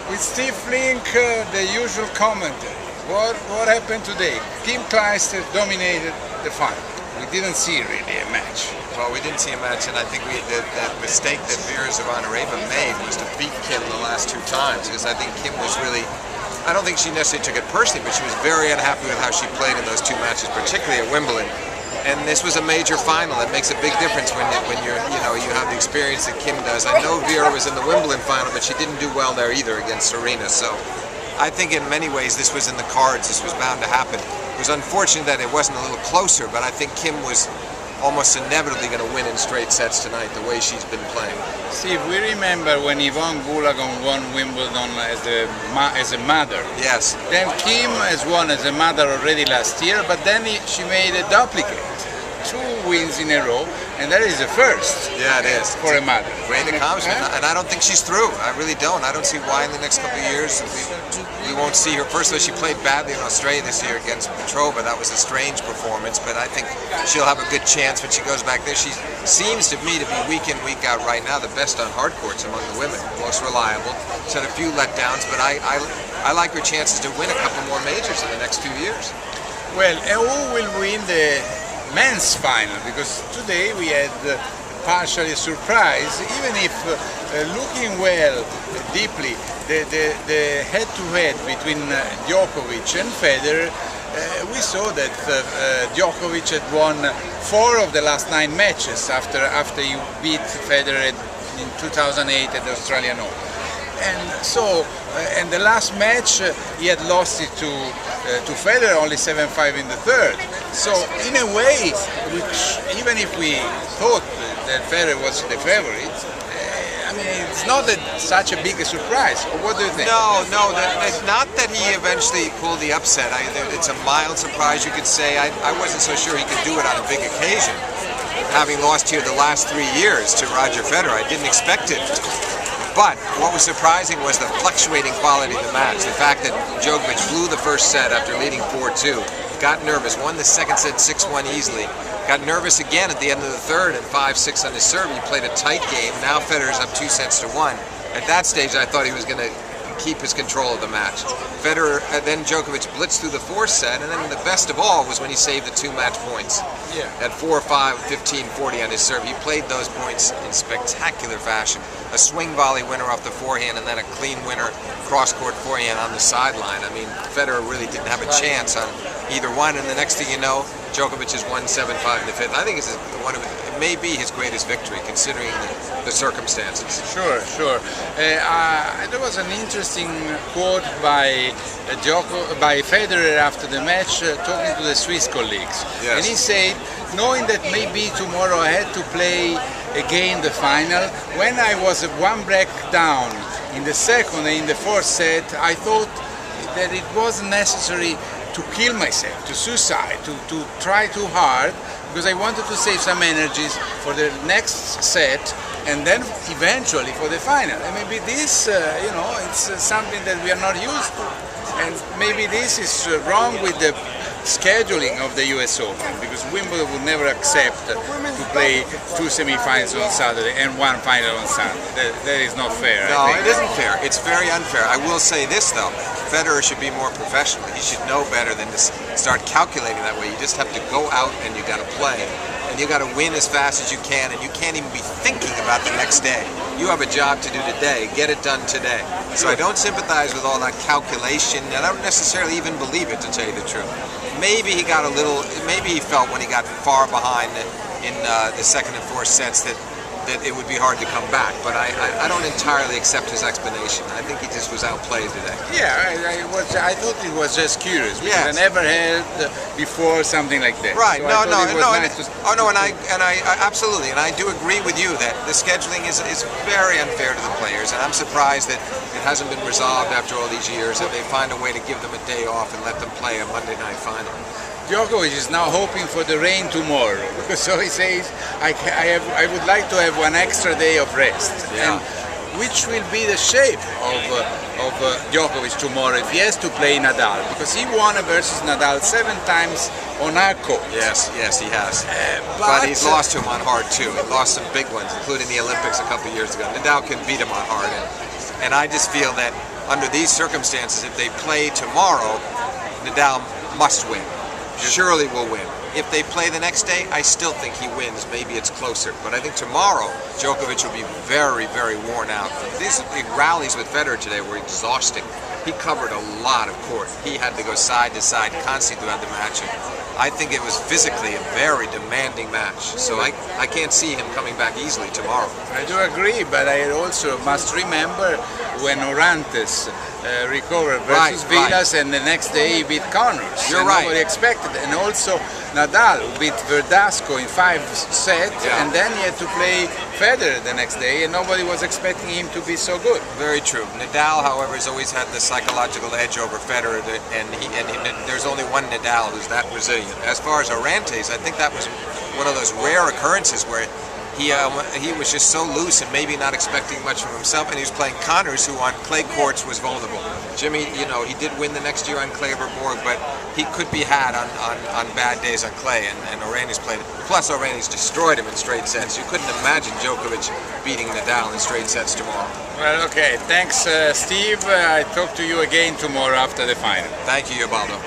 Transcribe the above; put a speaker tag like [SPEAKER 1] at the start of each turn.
[SPEAKER 1] With Steve Flink, the usual commentary. What happened today? Kim Clijsters dominated the final. We didn't see really a match.
[SPEAKER 2] Well, we didn't see a match, and I think that mistake that Vera Zvonareva made was to beat Kim the last two times, because I think Kim was really, I don't think she necessarily took it personally, but she was very unhappy with how she played in those two matches, particularly at Wimbledon. And this was a major final. It makes a big difference when you have the experience that Kim does. I know Vera was in the Wimbledon final, but she didn't do well there either against Serena. So I think in many ways this was in the cards. This was bound to happen. It was unfortunate that it wasn't a little closer, but I think Kim was almost inevitably going to win in straight sets tonight, the way she's been playing.
[SPEAKER 1] Steve, we remember when Yvonne Goolagong won Wimbledon as a mother.
[SPEAKER 2] Yes.
[SPEAKER 1] Then Kim has won as a mother already last year, but then she made a duplicate. 2 wins in a row, and that is a first.
[SPEAKER 2] Yeah, it is.
[SPEAKER 1] For a mother.
[SPEAKER 2] Great accomplishment, and I don't think she's through. I really don't. I don't see why in the next couple of years we won't see her. First of all, she played badly in Australia this year against Petrova. That was a strange performance, but I think she'll have a good chance when she goes back there. She seems to me to be week in, week out right now the best on hard courts among the women, most reliable. She's had a few letdowns, but I like her chances to win a couple more majors in the next few years.
[SPEAKER 1] Well, and who will win the men's final? Because today we had partially a surprise, even if looking well deeply the head-to-head between Djokovic and Federer, we saw that Djokovic had won 4 of the last 9 matches after he beat Federer in 2008 at the Australian Open. And so, in the last match, he had lost it to Federer, only 7-5 in the third. So, in a way, even if we thought that Federer was the favorite, I mean, it's not such a big a surprise. Or what do you think?
[SPEAKER 2] No, it's not that he eventually pulled the upset. It's a mild surprise, you could say. I wasn't so sure he could do it on a big occasion. Having lost here the last 3 years to Roger Federer, I didn't expect it. But what was surprising was the fluctuating quality of the match. The fact that Djokovic blew the first set after leading 4-2, got nervous, won the second set 6-1 easily, got nervous again at the end of the third and 5-6 on his serve. He played a tight game. Now Federer's up 2-1. At that stage, I thought he was going to keep his control of the match. Federer, then Djokovic blitzed through the fourth set, and then the best of all was when he saved the 2 match points.
[SPEAKER 1] Yeah.
[SPEAKER 2] At 4-5, 15-40 on his serve. He played those points in spectacular fashion. A swing volley winner off the forehand, and then a clean winner cross-court forehand on the sideline. I mean, Federer really didn't have a chance on either one, and the next thing you know, Djokovic has won 7-5 in the fifth. I think it's it may be his greatest victory, considering the circumstances.
[SPEAKER 1] Sure. There was an interesting quote by Federer after the match, talking to the Swiss colleagues.
[SPEAKER 2] Yes.
[SPEAKER 1] And he said, knowing that maybe tomorrow I had to play again the final, when I was 1 break down in the second and in the fourth set, I thought that it wasn't necessary to kill myself, to suicide, to try too hard, because I wanted to save some energies for the next set and then eventually for the final. And maybe this, it's something that we are not used to. And maybe this is wrong with the scheduling of the US Open, because Wimbledon would never accept to play 2 semi-finals on Saturday and 1 final on Sunday. That is not fair.
[SPEAKER 2] No, it isn't fair. It's very unfair. I will say this, though. Federer should be more professional. He should know better than to start calculating that way. You just have to go out and you got to play. And you got to win as fast as you can, and you can't even be thinking about the next day. You have a job to do today. Get it done today. So I don't sympathize with all that calculation, and I don't necessarily even believe it, to tell you the truth. Maybe he got maybe he felt when he got far behind in the second and fourth sets that it would be hard to come back, but I don't entirely accept his explanation. I think he just was outplayed today.
[SPEAKER 1] Yeah, I thought it was just curious, because
[SPEAKER 2] yes.
[SPEAKER 1] I never heard before something like that.
[SPEAKER 2] Right,
[SPEAKER 1] so
[SPEAKER 2] absolutely, and I do agree with you that the scheduling is very unfair to the players, and I'm surprised that it hasn't been resolved after all these years, that they find a way to give them a day off and let them play a Monday night final.
[SPEAKER 1] Djokovic is now hoping for the rain tomorrow, so he says, I would like to have 1 extra day of rest.
[SPEAKER 2] Yeah.
[SPEAKER 1] And which will be the shape of Djokovic tomorrow if he has to play Nadal, because he won versus Nadal 7 times on our court.
[SPEAKER 2] Yes, he has. But he's lost to him on hard too. He lost some big ones, including the Olympics a couple of years ago. Nadal can beat him on hard, and I just feel that under these circumstances, if they play tomorrow, Nadal must win. Surely will win. If they play the next day, I still think he wins. Maybe it's closer. But I think tomorrow, Djokovic will be very, very worn out. These big rallies with Federer today were exhausting. He covered a lot of court. He had to go side to side constantly throughout the match. And I think it was physically a very demanding match. So I can't see him coming back easily tomorrow.
[SPEAKER 1] I do agree, but I also must remember when Orantes recovered versus Villas, and the next day he beat Connors.
[SPEAKER 2] You're right.
[SPEAKER 1] Nobody expected. And also Nadal beat Verdasco in 5 sets, and then he had to play Federer the next day, and nobody was expecting him to be so good.
[SPEAKER 2] Very true. Nadal, however, has always had the psychological edge over Federer, and there's only one Nadal who's that Brazilian. As far as Orantes, I think that was one of those rare occurrences where he was just so loose and maybe not expecting much from himself, and he was playing Connors, who on clay courts was vulnerable. Jimmy, he did win the next year on clay over Borg, but he could be had on bad days on clay, and Orantes played it. Plus, Orantes destroyed him in straight sets. You couldn't imagine Djokovic beating Nadal in straight sets tomorrow.
[SPEAKER 1] Well, okay. Thanks, Steve. I talk to you again tomorrow after the final.
[SPEAKER 2] Thank you, Ubaldo.